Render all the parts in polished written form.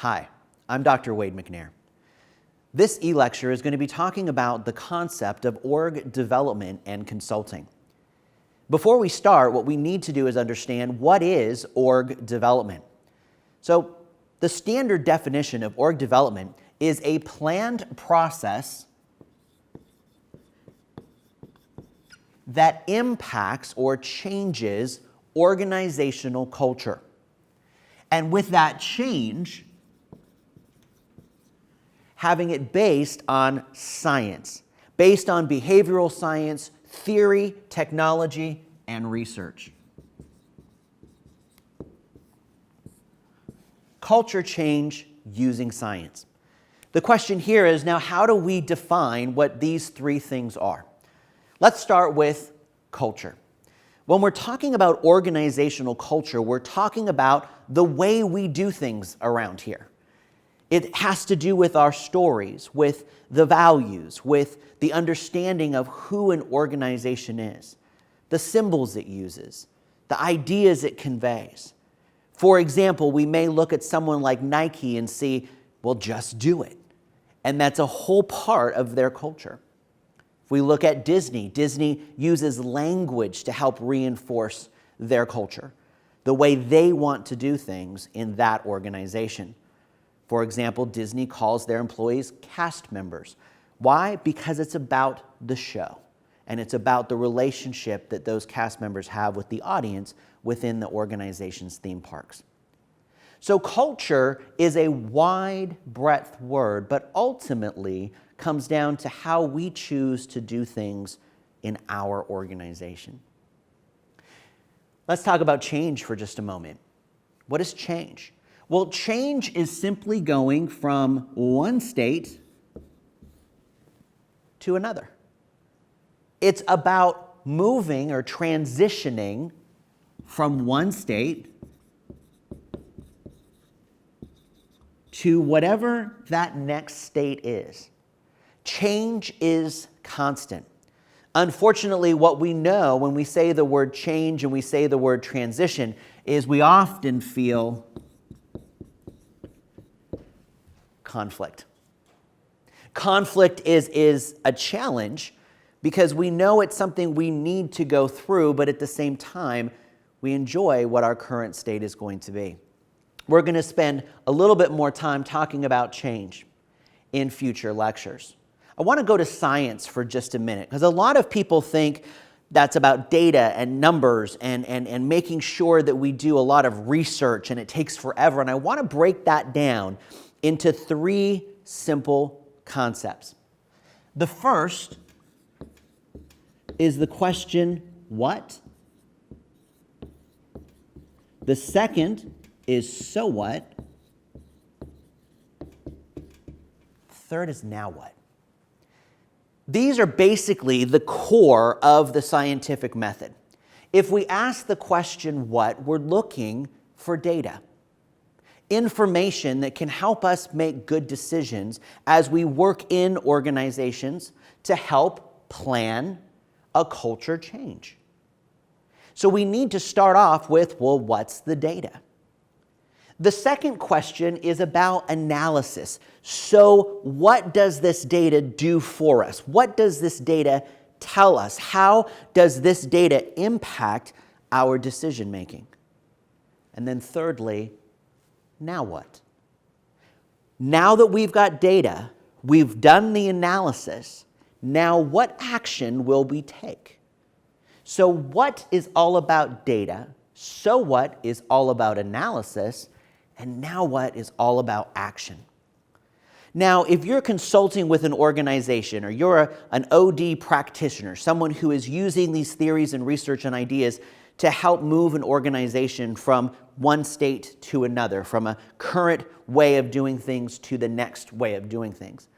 Hi, I'm Dr. Wade McNair. This e-lecture is going to be talking about the concept of org development and consulting. Before we start, what we need to do is understand what is org development. So, the standard definition of org development is a planned process that impacts or changes organizational culture. And with that change, having it based on science, based on behavioral science, theory, technology, and research. Culture change using science. The question here is now, how do we define what these three things are? Let's start with culture. When we're talking about organizational culture, we're talking about the way we do things around here. It has to do with our stories, with the values, with the understanding of who an organization is, the symbols it uses, the ideas it conveys. For example, we may look at someone like Nike and see, well, just do it. And that's a whole part of their culture. If we look at Disney, Disney uses language to help reinforce their culture, the way they want to do things in that organization. For example, Disney calls their employees cast members. Why? Because it's about the show, and it's about the relationship that those cast members have with the audience within the organization's theme parks. So culture is a wide breadth word, but ultimately comes down to how we choose to do things in our organization. Let's talk about change for just a moment. What is change? Well, change is simply going from one state to another. It's about moving or transitioning from one state to whatever that next state is. Change is constant. Unfortunately, what we know when we say the word change and we say the word transition is we often feel conflict. Conflict is a challenge because we know it's something we need to go through, but at the same time, we enjoy what our current state is going to be. We're going to spend a little bit more time talking about change in future lectures. I want to go to science for just a minute because a lot of people think that's about data and numbers and making sure that we do a lot of research and it takes forever. And I want to break that down into three simple concepts. The first is the question, what? The second is so what? Third is now what? These are basically the core of the scientific method. If we ask the question what, we're looking for data. Information that can help us make good decisions as we work in organizations to help plan a culture change. So we need to start off with, well, what's the data? The second question is about analysis. So what does this data do for us? What does this data tell us? How does this data impact our decision making? And then thirdly, now what? Now that we've got data, we've done the analysis, now what action will we take? So what is all about data? So what is all about analysis? And now what is all about action? Now, if you're consulting with an organization or you're an OD practitioner, someone who is using these theories and research and ideas to help move an organization from one state to another, from a current way of doing things to the next way of doing things.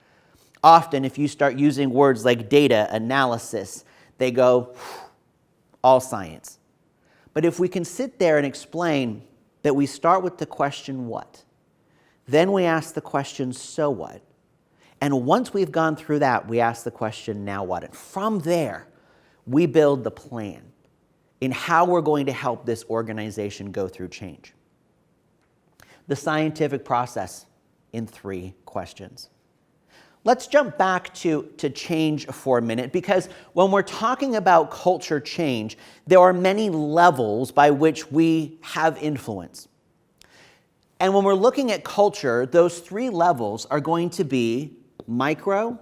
Often, if you start using words like data, analysis, they go, all science. But if we can sit there and explain that we start with the question, what? Then we ask the question, so what? And once we've gone through that, we ask the question, now what? And from there, we build the plan in how we're going to help this organization go through change. The scientific process in 3 questions. Let's jump back to change for a minute, because when we're talking about culture change, there are many levels by which we have influence. And when we're looking at culture, those 3 levels are going to be micro,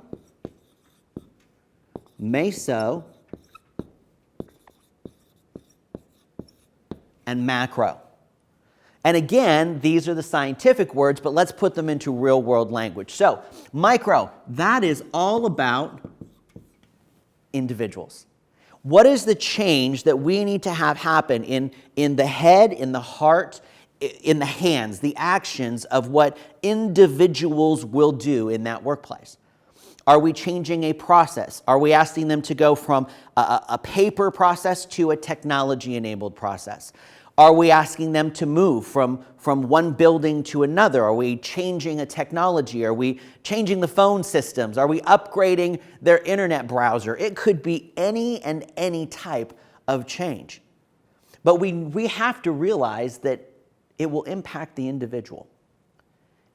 meso, and macro. And again, these are the scientific words, but let's put them into real-world language. So, micro, that is all about individuals. What is the change that we need to have happen in the head, in the heart, in the hands, the actions of what individuals will do in that workplace? Are we changing a process? Are we asking them to go from a paper process to a technology-enabled process? Are we asking them to move from one building to another? Are we changing a technology? Are we changing the phone systems? Are we upgrading their internet browser? It could be any type of change. But we have to realize that it will impact the individual.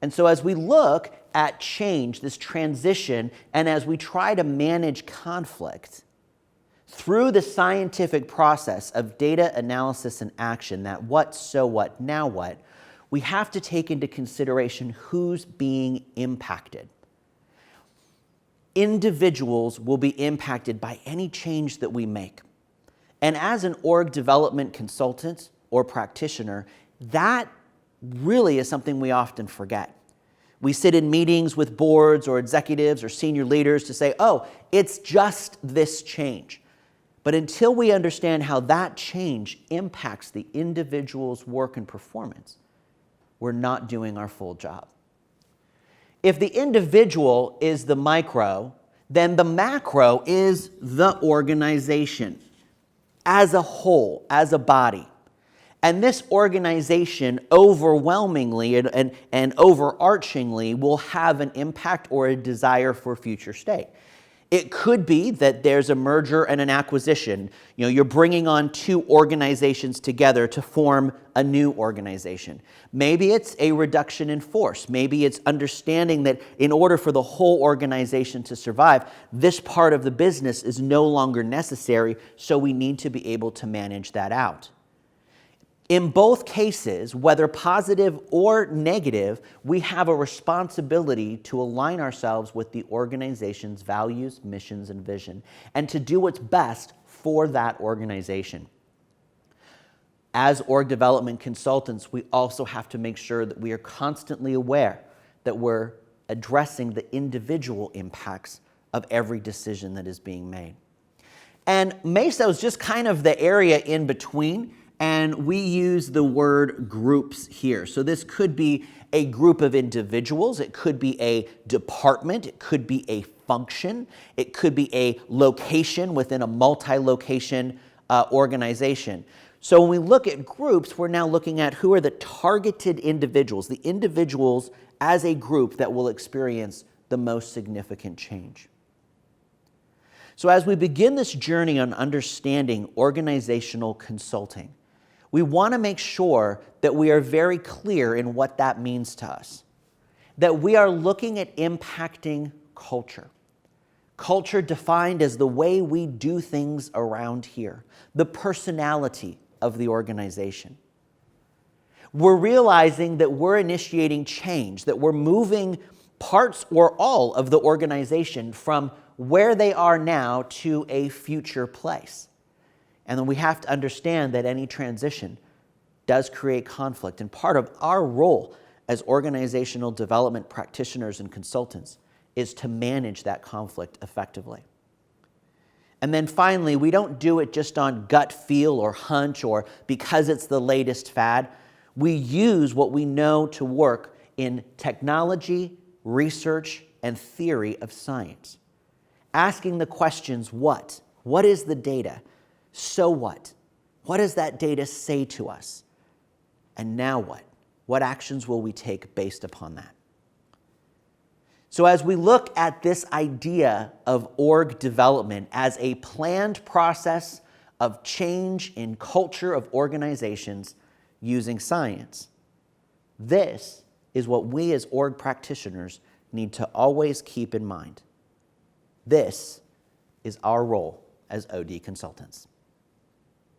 And so as we look at change, this transition, and as we try to manage conflict, through the scientific process of data analysis and action, that what, so what, now what, we have to take into consideration who's being impacted. Individuals will be impacted by any change that we make. And as an org development consultant or practitioner, that really is something we often forget. We sit in meetings with boards or executives or senior leaders to say, oh, it's just this change. But until we understand how that change impacts the individual's work and performance, we're not doing our full job. If the individual is the micro, then the macro is the organization as a whole, as a body. And this organization overwhelmingly and overarchingly will have an impact or a desire for future state. It could be that there's a merger and an acquisition. You're bringing on 2 organizations together to form a new organization. Maybe it's a reduction in force. Maybe it's understanding that in order for the whole organization to survive, this part of the business is no longer necessary, so we need to be able to manage that out. In both cases, whether positive or negative, we have a responsibility to align ourselves with the organization's values, missions, and vision, and to do what's best for that organization. As org development consultants, we also have to make sure that we are constantly aware that we're addressing the individual impacts of every decision that is being made. And meso is just kind of the area in between. And we use the word groups here. So this could be a group of individuals. It could be a department. It could be a function. It could be a location within a multi-location organization. So when we look at groups, we're now looking at who are the targeted individuals, the individuals as a group that will experience the most significant change. So as we begin this journey on understanding organizational consulting, we want to make sure that we are very clear in what that means to us, that we are looking at impacting culture. Culture defined as the way we do things around here, the personality of the organization. We're realizing that we're initiating change, that we're moving parts or all of the organization from where they are now to a future place. And then we have to understand that any transition does create conflict. And part of our role as organizational development practitioners and consultants is to manage that conflict effectively. And then finally, we don't do it just on gut feel or hunch or because it's the latest fad. We use what we know to work in technology, research, and theory of science. Asking the questions, what? What is the data? So what? What does that data say to us? And now what? What actions will we take based upon that? So as we look at this idea of org development as a planned process of change in culture of organizations using science, this is what we as org practitioners need to always keep in mind. This is our role as OD consultants.